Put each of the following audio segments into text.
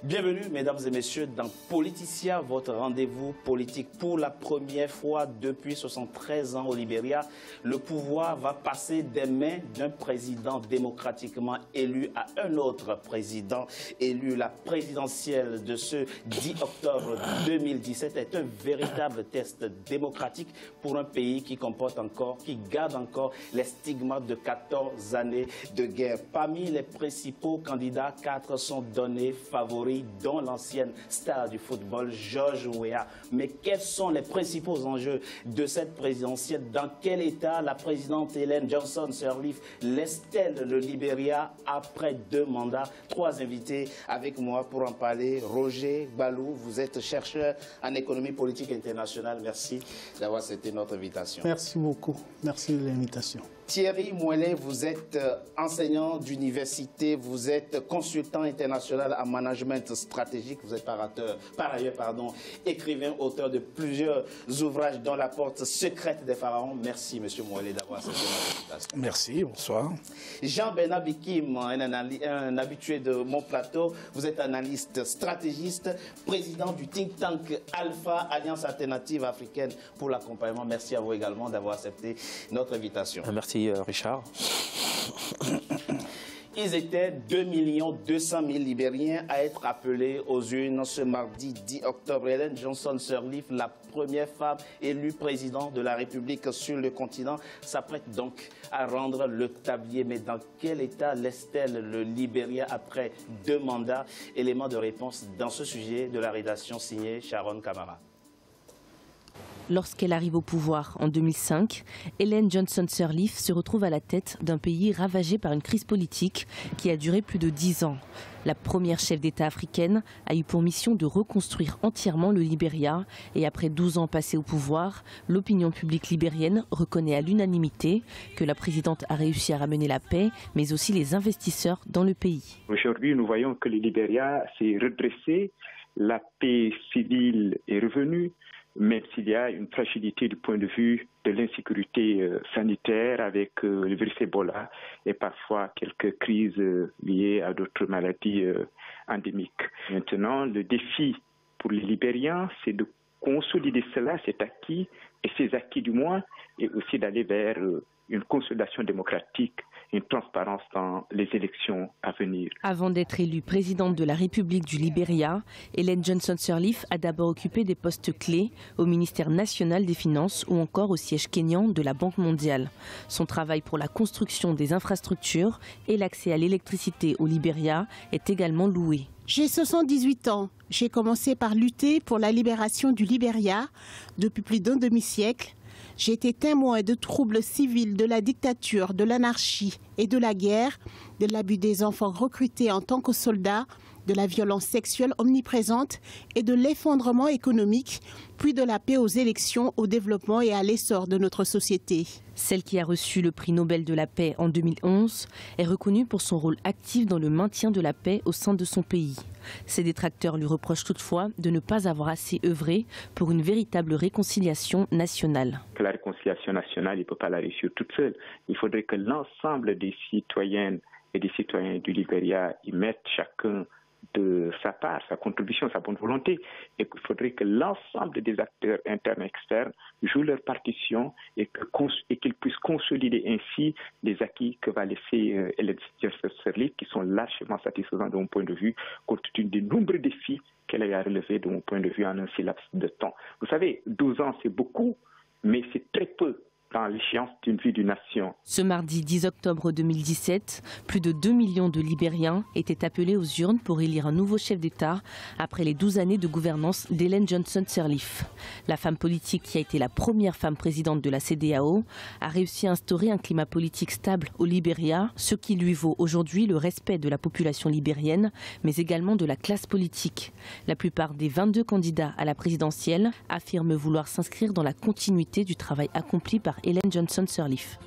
Bienvenue, mesdames et messieurs, dans Politicia, votre rendez-vous politique. Pour la première fois depuis 73 ans au Libéria, le pouvoir va passer des mains d'un président démocratiquement élu à un autre président élu. La présidentielle de ce 10 octobre 2017 est un véritable test démocratique pour un pays qui garde encore les stigmates de 14 années de guerre. Parmi les principaux candidats, 4 sont donnés favoris, dont l'ancienne star du football, George Weah. Mais quels sont les principaux enjeux de cette présidentielle? Dans quel état la présidente Ellen Johnson Sirleaf laisse-t-elle le Libéria après 2 mandats? 3 invités avec moi pour en parler. Roger Balou, vous êtes chercheur en économie politique internationale. Merci d'avoir accepté notre invitation. Merci beaucoup. Merci de l'invitation. Thierry Mouelet, vous êtes enseignant d'université, vous êtes consultant international en management stratégique, vous êtes par ailleurs, écrivain, auteur de plusieurs ouvrages dont La porte secrète des pharaons. Merci, monsieur Mouelet, d'avoir accepté notre invitation. Merci, bonsoir. Jean-Bernard Bikim, un habitué de mon plateau, vous êtes analyste stratégiste, président du think tank Alpha, Alliance alternative africaine pour l'accompagnement. Merci à vous également d'avoir accepté notre invitation. Merci Richard. Ils étaient 2 200 000 Libériens à être appelés aux urnes ce mardi 10 octobre. Ellen Johnson Sirleaf, la première femme élue présidente de la République sur le continent, s'apprête donc à rendre le tablier. Mais dans quel état laisse-t-elle le Libéria après 2 mandats? Élément de réponse dans ce sujet de la rédaction signée Sharon Kamara. Lorsqu'elle arrive au pouvoir en 2005, Ellen Johnson Sirleaf se retrouve à la tête d'un pays ravagé par une crise politique qui a duré plus de 10 ans. La première chef d'État africaine a eu pour mission de reconstruire entièrement le Libéria et après 12 ans passés au pouvoir, l'opinion publique libérienne reconnaît à l'unanimité que la présidente a réussi à ramener la paix, mais aussi les investisseurs dans le pays. Aujourd'hui, nous voyons que le Libéria s'est redressé, la paix civile est revenue, même s'il y a une fragilité du point de vue de l'insécurité sanitaire avec le virus Ebola et parfois quelques crises liées à d'autres maladies endémiques. Maintenant, le défi pour les Libériens, c'est de consolider cela, cet acquis, et ces acquis du moins, et aussi d'aller vers une consolidation démocratique, une transparence dans les élections à venir. Avant d'être élue présidente de la République du Libéria, Ellen Johnson Sirleaf a d'abord occupé des postes clés au ministère national des Finances ou encore au siège kényan de la Banque mondiale. Son travail pour la construction des infrastructures et l'accès à l'électricité au Libéria est également loué. J'ai 78 ans. J'ai commencé par lutter pour la libération du Libéria depuis plus d'un demi-siècle. J'ai été témoin de troubles civils, de la dictature, de l'anarchie et de la guerre, de l'abus des enfants recrutés en tant que soldats, de la violence sexuelle omniprésente et de l'effondrement économique, puis de la paix aux élections, au développement et à l'essor de notre société. Celle qui a reçu le prix Nobel de la paix en 2011 est reconnue pour son rôle actif dans le maintien de la paix au sein de son pays. Ses détracteurs lui reprochent toutefois de ne pas avoir assez œuvré pour une véritable réconciliation nationale. La réconciliation nationale, il ne peut pas la réussir toute seule. Il faudrait que l'ensemble des citoyennes et des citoyens du Libéria y mettent chacun de sa part, sa contribution, sa bonne volonté, et qu'il faudrait que l'ensemble des acteurs internes et externes jouent leur partition et qu'ils puissent consolider ainsi les acquis que va laisser Ellen Johnson Sirleaf, qui sont largement satisfaisants de mon point de vue, compte tenu des nombreux défis qu'elle a à relever de mon point de vue en un si laps de temps. Vous savez, 12 ans c'est beaucoup, mais c'est très peu dans l'échéance d'une vie d'une nation. Ce mardi 10 octobre 2017, plus de 2 millions de Libériens étaient appelés aux urnes pour élire un nouveau chef d'État après les 12 années de gouvernance d'Ellen Johnson Sirleaf. La femme politique qui a été la première femme présidente de la CEDEAO a réussi à instaurer un climat politique stable au Libéria, ce qui lui vaut aujourd'hui le respect de la population libérienne, mais également de la classe politique. La plupart des 22 candidats à la présidentielle affirment vouloir s'inscrire dans la continuité du travail accompli par Ellen Johnson Sirleaf.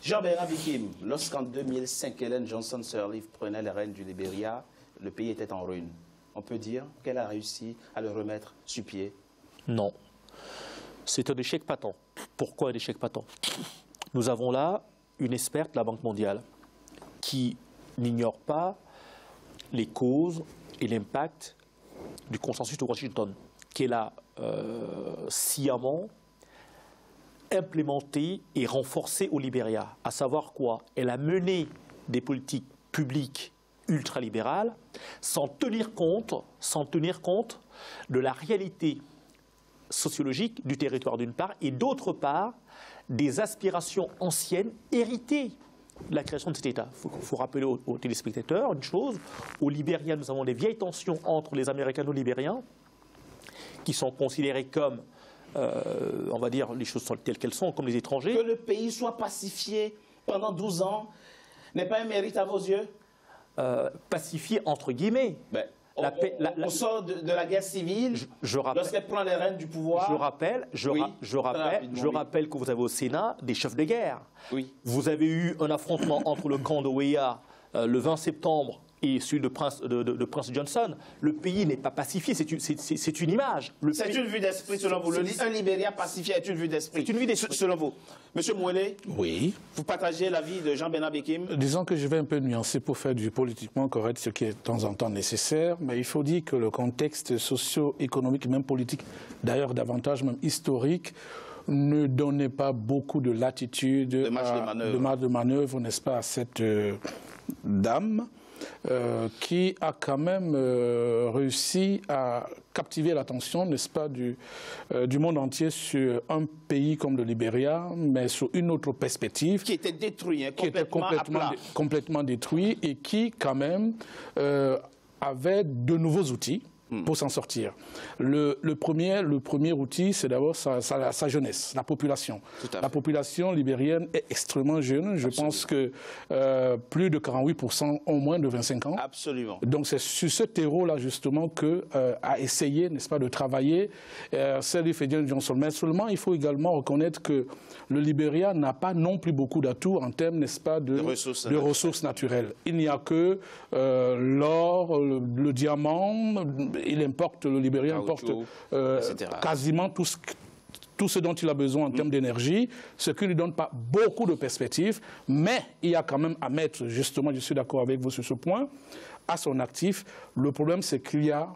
Jean-Bernard Bikim, lorsqu'en 2005, Ellen Johnson Sirleaf prenait les rênes du Libéria, le pays était en ruine. On peut dire qu'elle a réussi à le remettre sur pied? Non. C'est un échec patent. Pourquoi un échec patent? Nous avons là une experte de la Banque mondiale qui n'ignore pas les causes et l'impact du consensus de Washington, qu'elle a sciemment implémenté et renforcé au Libéria. À savoir quoi? Elle a mené des politiques publiques ultralibérales sans tenir compte de la réalité sociologique du territoire d'une part et d'autre part des aspirations anciennes héritées de la création de cet État. Il faut rappeler aux téléspectateurs une chose, au Libéria nous avons des vieilles tensions entre les Américano-libériens qui sont considérés comme, on va dire les choses telles qu'elles sont, comme les étrangers. Que le pays soit pacifié pendant 12 ans n'est pas un mérite à vos yeux? Pacifié entre guillemets. Ben, on sort de la guerre civile lorsqu'elle prend les rênes du pouvoir. Je rappelle que vous avez au Sénat des chefs de guerre. Oui. Vous avez eu un affrontement entre le camp de Weah le 20 septembre et celui de Prince Johnson. Le pays n'est pas pacifié, c'est une image. C'est une vue d'esprit selon vous. Un Libéria pacifié est une vue d'esprit. C'est une vue d'esprit. Selon vous. Monsieur Mouélé, oui. Vous partagez l'avis de Jean-Bernard Bekim? Disons que je vais un peu nuancer pour faire du politiquement correct, ce qui est de temps en temps nécessaire, mais il faut dire que le contexte socio-économique, même politique, d'ailleurs davantage même historique, ne donnait pas beaucoup de latitude, de marge de manœuvre, n'est-ce pas, à cette dame. Qui a quand même réussi à captiver l'attention, n'est-ce pas, du monde entier sur un pays comme le Libéria, mais sur une autre perspective. Qui était détruit, hein, complètement détruit et qui, quand même, avait de nouveaux outils pour s'en sortir. Le premier outil, c'est d'abord sa jeunesse, la population. La population libérienne est extrêmement jeune. Je pense que plus de 48% ont moins de 25 ans. Absolument. Donc c'est sur ce terreau-là, justement, qu'a essayé, n'est-ce pas, de travailler Sirleaf et Ellen Johnson. Mais seulement, il faut également reconnaître que le Libéria n'a pas non plus beaucoup d'atouts en termes, n'est-ce pas, de ressources naturelles. Il n'y a que l'or, le diamant. Il importe, le Libéria importe quasiment tout ce dont il a besoin en termes d'énergie, ce qui ne lui donne pas beaucoup de perspectives, mais il y a quand même à mettre, justement, je suis d'accord avec vous sur ce point, à son actif. Le problème, c'est qu'il y a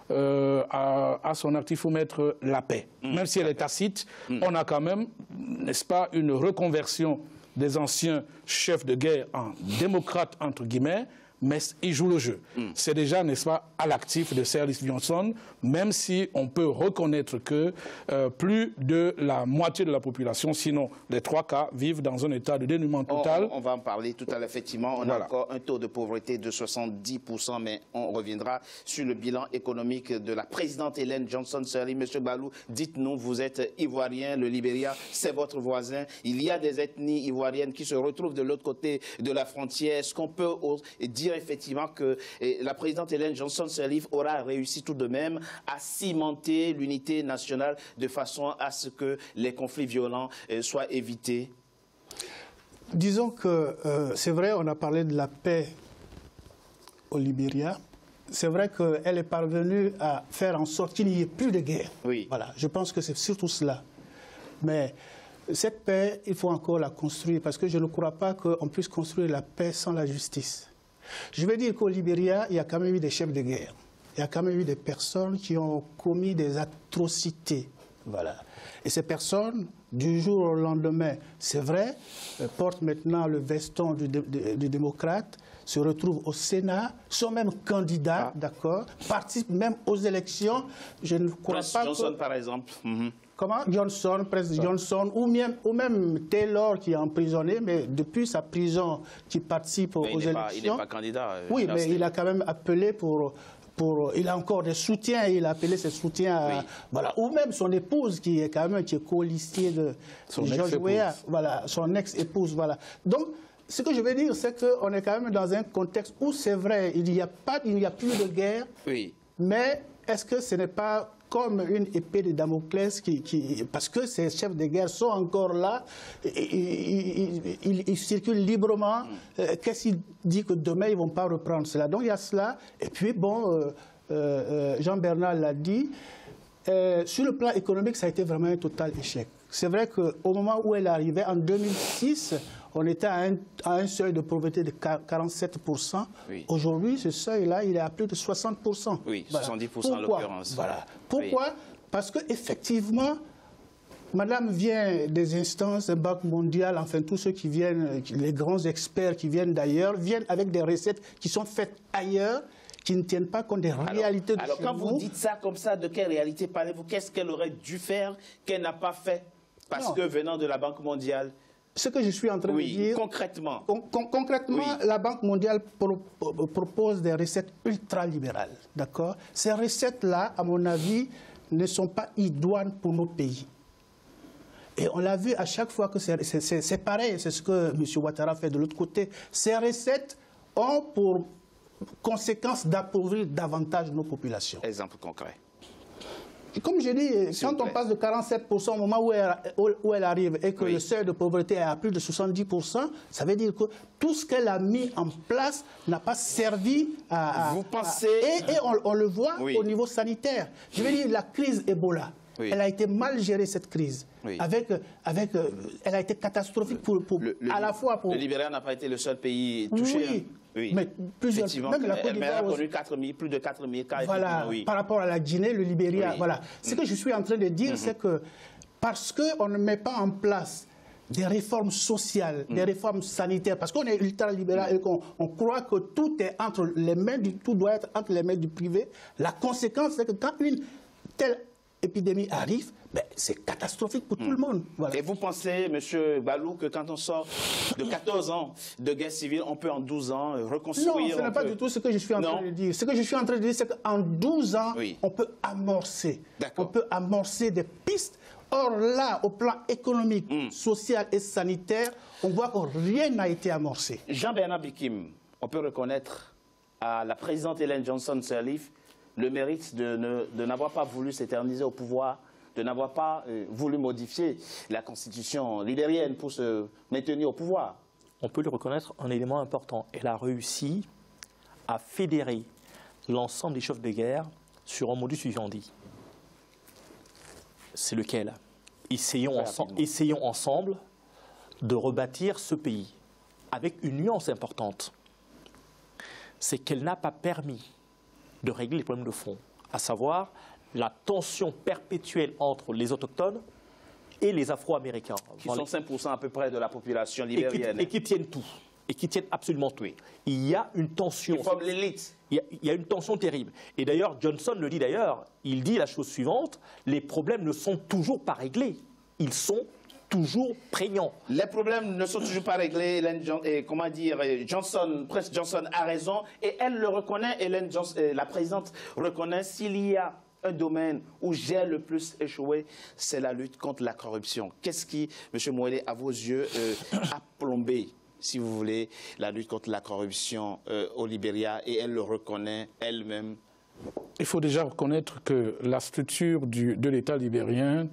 à son actif, il faut mettre la paix. Même si elle est tacite, on a quand même, n'est-ce pas, une reconversion des anciens chefs de guerre en démocrates, entre guillemets, mais il joue le jeu. C'est déjà, n'est-ce pas, à l'actif de Sirleaf Johnson, même si on peut reconnaître que plus de la moitié de la population, sinon les 3 quarts, vivent dans un état de dénuement total. On va en parler tout à l'heure, effectivement. On a encore un taux de pauvreté de 70%, mais on reviendra sur le bilan économique de la présidente Ellen Johnson Sirleaf. Monsieur Balou, dites-nous, vous êtes ivoirien, le Libéria, c'est votre voisin. Il y a des ethnies ivoiriennes qui se retrouvent de l'autre côté de la frontière. Est-ce qu'on peut dire effectivement que la présidente Ellen Johnson Sirleaf aura réussi tout de même à cimenter l'unité nationale de façon à ce que les conflits violents soient évités? Disons que c'est vrai, on a parlé de la paix au Libéria. C'est vrai qu'elle est parvenue à faire en sorte qu'il n'y ait plus de guerre. Oui. Voilà, je pense que c'est surtout cela. Mais cette paix, il faut encore la construire parce que je ne crois pas qu'on puisse construire la paix sans la justice. Je veux dire qu'au Libéria, il y a quand même eu des chefs de guerre. Il y a quand même eu des personnes qui ont commis des atrocités. Voilà. Et ces personnes, du jour au lendemain, c'est vrai, portent maintenant le veston du démocrate, se retrouvent au Sénat, sont même candidats, d'accord, participent même aux élections. Je ne crois pas Johnson, par exemple. Comment? Johnson, président Johnson, ou même Taylor qui est emprisonné, mais depuis sa prison, qui participe aux élections. Il n'est pas candidat. Oui, mais il a quand même appelé il a encore des soutiens, il a appelé ses soutiens à, voilà, ou même son épouse qui est quand même co-listier de George Weah, voilà, son ex-épouse, voilà. Donc, ce que je veux dire, c'est qu'on est quand même dans un contexte où c'est vrai, il n'y a plus de guerre, mais est-ce que ce n'est pas comme une épée de Damoclès parce que ces chefs de guerre sont encore là, ils circulent librement. Qu'est-ce qu'il dit que demain, ils ne vont pas reprendre cela? Donc il y a cela. Et puis, bon, Jean-Bernard l'a dit, sur le plan économique, ça a été vraiment un total échec. C'est vrai qu'au moment où elle arrivait, en 2006, on était à un seuil de pauvreté de 47%. Oui. Aujourd'hui, ce seuil-là, il est à plus de 60%. Oui, 70% en l'occurrence. Voilà. Pourquoi? Oui. Parce qu'effectivement, Madame vient des instances, la Banque mondiale, enfin tous ceux qui viennent, les grands experts qui viennent d'ailleurs, viennent avec des recettes qui sont faites ailleurs, qui ne tiennent pas compte des réalités de chez nous. Alors quand vous dites ça comme ça, de quelle réalité parlez-vous? Qu'est-ce qu'elle aurait dû faire qu'elle n'a pas fait? Parce que venant de la Banque mondiale... Ce que je suis en train de dire... concrètement. Concrètement, la Banque mondiale propose des recettes ultra-libérales. D'accord? Ces recettes-là, à mon avis, ne sont pas idoines pour nos pays. Et on l'a vu à chaque fois que c'est pareil, c'est ce que M. Ouattara fait de l'autre côté. Ces recettes ont pour conséquence d'appauvrir davantage nos populations. Exemple concret. Et comme je dis, quand on passe de 47% au moment où elle arrive et que le seuil de pauvreté est à plus de 70%, ça veut dire que tout ce qu'elle a mis en place n'a pas servi à... Vous pensez... Et on le voit au niveau sanitaire. Je veux dire, la crise Ebola. Oui. Elle a été mal gérée, cette crise. Oui. Elle a été catastrophique à la fois pour... Le Libéria n'a pas été le seul pays touché. Oui, hein. Oui. Mais plusieurs... Même la Côte d'Ivoire a connu plus de 4 000 cas. Voilà, par rapport à la Guinée, le Libéria, voilà. Ce que je suis en train de dire, c'est que parce qu'on ne met pas en place des réformes sociales, des réformes sanitaires, parce qu'on est ultra-libéral et qu'on croit que tout est entre les mains tout doit être entre les mains du privé, la conséquence, c'est que quand une telle épidémie arrive, ben, c'est catastrophique pour tout le monde. Voilà. Et vous pensez, M. Balou, que quand on sort de 14 ans de guerre civile, on peut en 12 ans reconstruire? Non, ce n'est pas du tout ce que je suis en train de dire. Ce que je suis en train de dire, c'est qu'en 12 ans, on peut amorcer. On peut amorcer des pistes. Or là, au plan économique, social et sanitaire, on voit que rien n'a été amorcé. Jean-Bernard Bikim, on peut reconnaître à la présidente Ellen Johnson Sirleaf le mérite de n'avoir pas voulu s'éterniser au pouvoir, de n'avoir pas voulu modifier la constitution libérienne pour se maintenir au pouvoir. On peut lui reconnaître un élément important. Elle a réussi à fédérer l'ensemble des chefs de guerre sur un modus vivendi. C'est lequel? Essayons ensemble de rebâtir ce pays avec une nuance importante. C'est qu'elle n'a pas permis de régler les problèmes de fond, à savoir la tension perpétuelle entre les autochtones et les Afro-Américains. Qui sont 5% à peu près de la population libérienne. Et qui tiennent tout, et qui tiennent absolument tout. Il y a une tension. Comme l'élite. Il y a une tension terrible. Et d'ailleurs, Johnson le dit d'ailleurs, il dit la chose suivante, les problèmes ne sont toujours pas réglés. Ils sont toujours prégnants. Les problèmes ne sont toujours pas réglés. Prince Johnson a raison et elle le reconnaît. La présidente reconnaît s'il y a un domaine où j'ai le plus échoué, c'est la lutte contre la corruption. Qu'est-ce qui, M. Mouélé, à vos yeux, a plombé, si vous voulez, la lutte contre la corruption au Libéria, et elle le reconnaît elle-même? Il faut déjà reconnaître que la structure de l'État libérien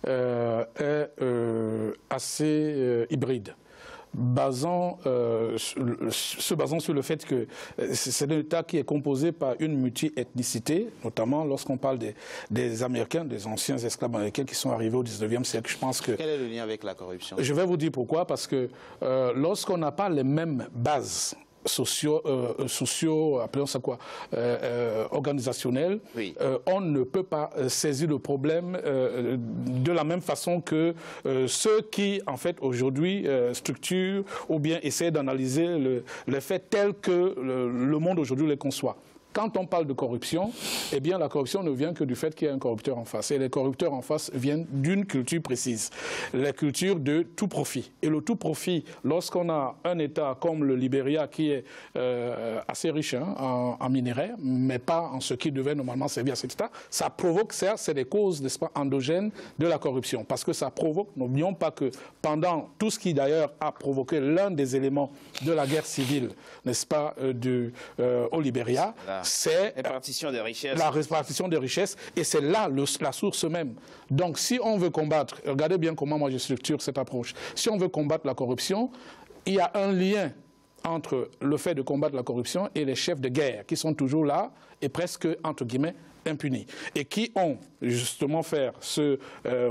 est assez hybride. Se basant sur le fait que c'est un État qui est composé par une multi-ethnicité, notamment lorsqu'on parle des Américains, des anciens esclaves américains qui sont arrivés au 19e siècle. Je pense que... Quel est le lien avec la corruption? Je vais vous dire pourquoi. Parce que lorsqu'on n'a pas les mêmes bases sociaux, appelons ça quoi, organisationnels, on ne peut pas saisir le problème de la même façon que ceux qui, en fait, aujourd'hui, structurent ou bien essaient d'analyser les faits tels que le monde aujourd'hui les conçoit. Quand on parle de corruption, eh bien, la corruption ne vient que du fait qu'il y a un corrupteur en face. Et les corrupteurs en face viennent d'une culture précise, la culture de tout profit. Et le tout profit, lorsqu'on a un État comme le Libéria qui est assez riche en minerais, mais pas en ce qui devait normalement servir à cet État, ça provoque, c'est des causes, n'est-ce pas, endogènes de la corruption. Parce que ça provoque, n'oublions pas que pendant tout ce qui d'ailleurs a provoqué l'un des éléments de la guerre civile, n'est-ce pas, au Libéria, c'est la répartition des richesses. La répartition des richesses, et c'est là la source même. Donc si on veut combattre, regardez bien comment moi je structure cette approche, si on veut combattre la corruption, il y a un lien entre le fait de combattre la corruption et les chefs de guerre qui sont toujours là et presque, entre guillemets, impunis, et qui ont justement fait ce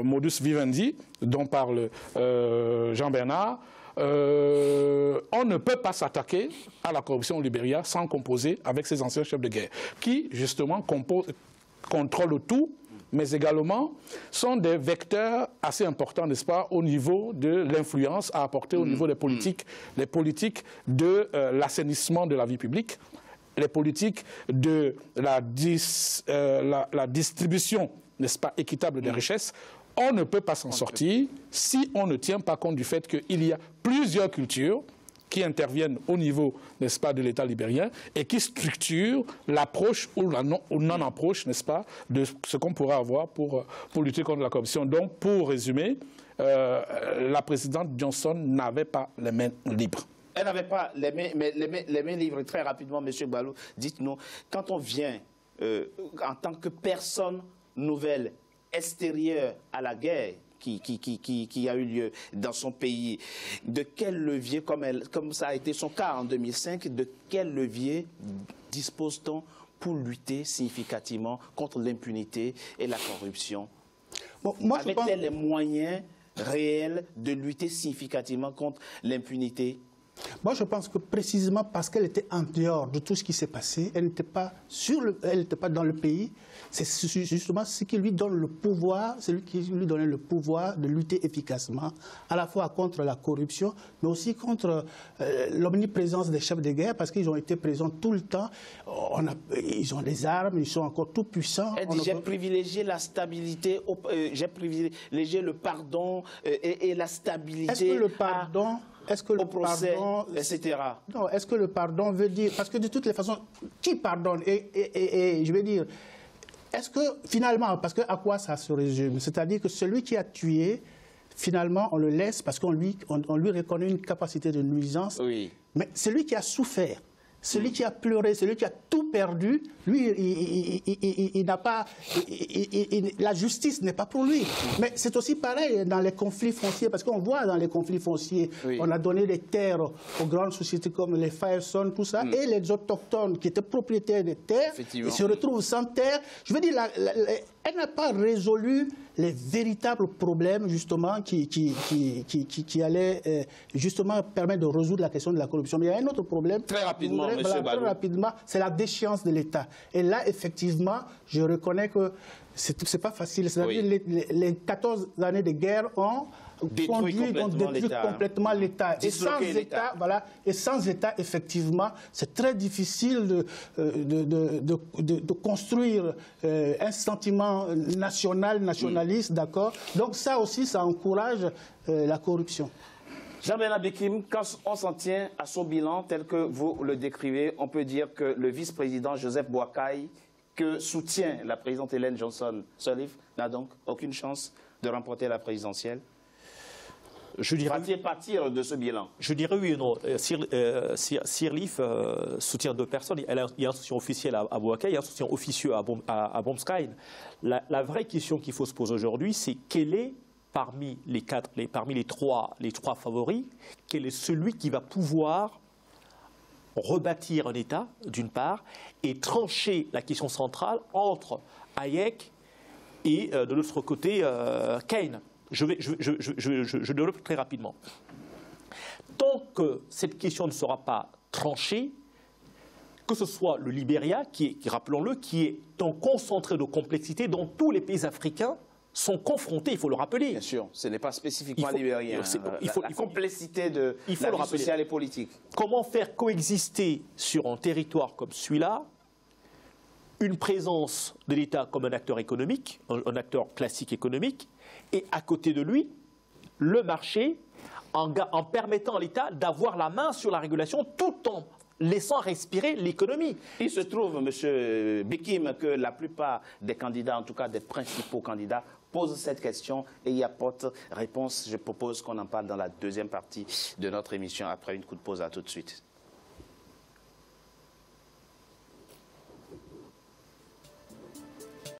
modus vivendi dont parle Jean-Bernard, on ne peut pas s'attaquer à la corruption au Libéria sans composer avec ces anciens chefs de guerre, qui justement contrôlent tout, mais également sont des vecteurs assez importants, n'est-ce pas, au niveau de l'influence à apporter au niveau des politiques, les politiques de l'assainissement de la vie publique, les politiques de la distribution, n'est-ce pas, équitable des richesses. On ne peut pas s'en sortir si on ne tient pas compte du fait qu'il y a plusieurs cultures qui interviennent au niveau, n'est-ce pas, de l'État libérien et qui structurent l'approche ou la non-approche, n'est-ce pas, de ce qu'on pourrait avoir pour lutter contre la corruption. Donc, pour résumer, la présidente Johnson n'avait pas les mains libres. Elle n'avait pas les mains libres. Très rapidement, M. Gbalo, dites-nous, quand on vient en tant que personne nouvelle, extérieure à la guerre qui a eu lieu dans son pays, de quel levier, comme ça a été son cas en 2005, de quel levier dispose-t-on pour lutter significativement contre l'impunité et la corruption? Bon, avec-elle les moyens réels de lutter significativement contre l'impunité? Moi, je pense que précisément parce qu'elle était en dehors de tout ce qui s'est passé, elle n'était pas dans le pays. C'est justement ce qui lui donne le pouvoir, c'est lui qui lui donnait le pouvoir de lutter efficacement, à la fois contre la corruption, mais aussi contre l'omniprésence des chefs de guerre, parce qu'ils ont été présents tout le temps. Ils ont des armes, ils sont encore tout puissants. Elle dit, j'ai privilégié la stabilité, j'ai privilégié le pardon et la stabilité. Est-ce que le pardon... Est-ce que le pardon, etc. Non, est-ce que le pardon veut dire... Parce que de toutes les façons, qui pardonne et je veux dire, est-ce que finalement, parce que à quoi ça se résume? C'est-à-dire que celui qui a tué, finalement, on le laisse parce qu'on lui reconnaît une capacité de nuisance. Oui. Mais celui qui a souffert, celui qui a pleuré, celui qui a tout perdu, lui, il n'a pas... la justice n'est pas pour lui. Mais c'est aussi pareil dans les conflits fonciers, parce qu'on voit dans les conflits fonciers, on a donné des terres aux grandes sociétés comme les Firestone, tout ça, et les autochtones qui étaient propriétaires des terres, ils se retrouvent sans terre. Je veux dire, elle n'a pas résolu les véritables problèmes, justement, qui allaient justement permettre de résoudre la question de la corruption. Mais il y a un autre problème. Très rapidement, M. Balou. Très rapidement, c'est la déchéance de l'État. Et là, effectivement, je reconnais que c'est pas facile. C'est-à-dire les 14 années de guerre ont détruit complètement l'État. Et sans État, voilà, et sans État, effectivement, c'est très difficile de construire un sentiment nationaliste, d'accord. Donc ça aussi, ça encourage la corruption. Jean-Bernard Bekim, quand on s'en tient à son bilan tel que vous le décrivez, on peut dire que le vice-président Joseph Boakai, que soutient la présidente Ellen Johnson Sirleaf, n'a donc aucune chance de remporter la présidentielle. Va-t-il partir de ce bilan? Je dirais oui et non. Sirleaf soutient deux personnes. Il y a un soutien officiel à Boakai, il y a un soutien officieux à Bomsky. La vraie question qu'il faut se poser aujourd'hui, c'est quel est, parmi les trois favoris, quel est celui qui va pouvoir rebâtir un État, d'une part, et trancher la question centrale entre Hayek et, de l'autre côté, Keynes. Je développe très rapidement. Tant que cette question ne sera pas tranchée, que ce soit le Libéria, rappelons-le, qui est un concentré de complexité dont tous les pays africains sont confrontés, il faut le rappeler. Bien sûr, ce n'est pas spécifiquement libérien. La complexité de la vie sociale et politique. Comment faire coexister sur un territoire comme celui-là une présence de l'État comme un acteur économique, un acteur classique économique, et à côté de lui, le marché, en permettant à l'État d'avoir la main sur la régulation tout en laissant respirer l'économie. Il se trouve, M. Bekim, que la plupart des candidats, en tout cas des principaux candidats, posent cette question et y apportent réponse. Je propose qu'on en parle dans la deuxième partie de notre émission après une coup de pause. À tout de suite.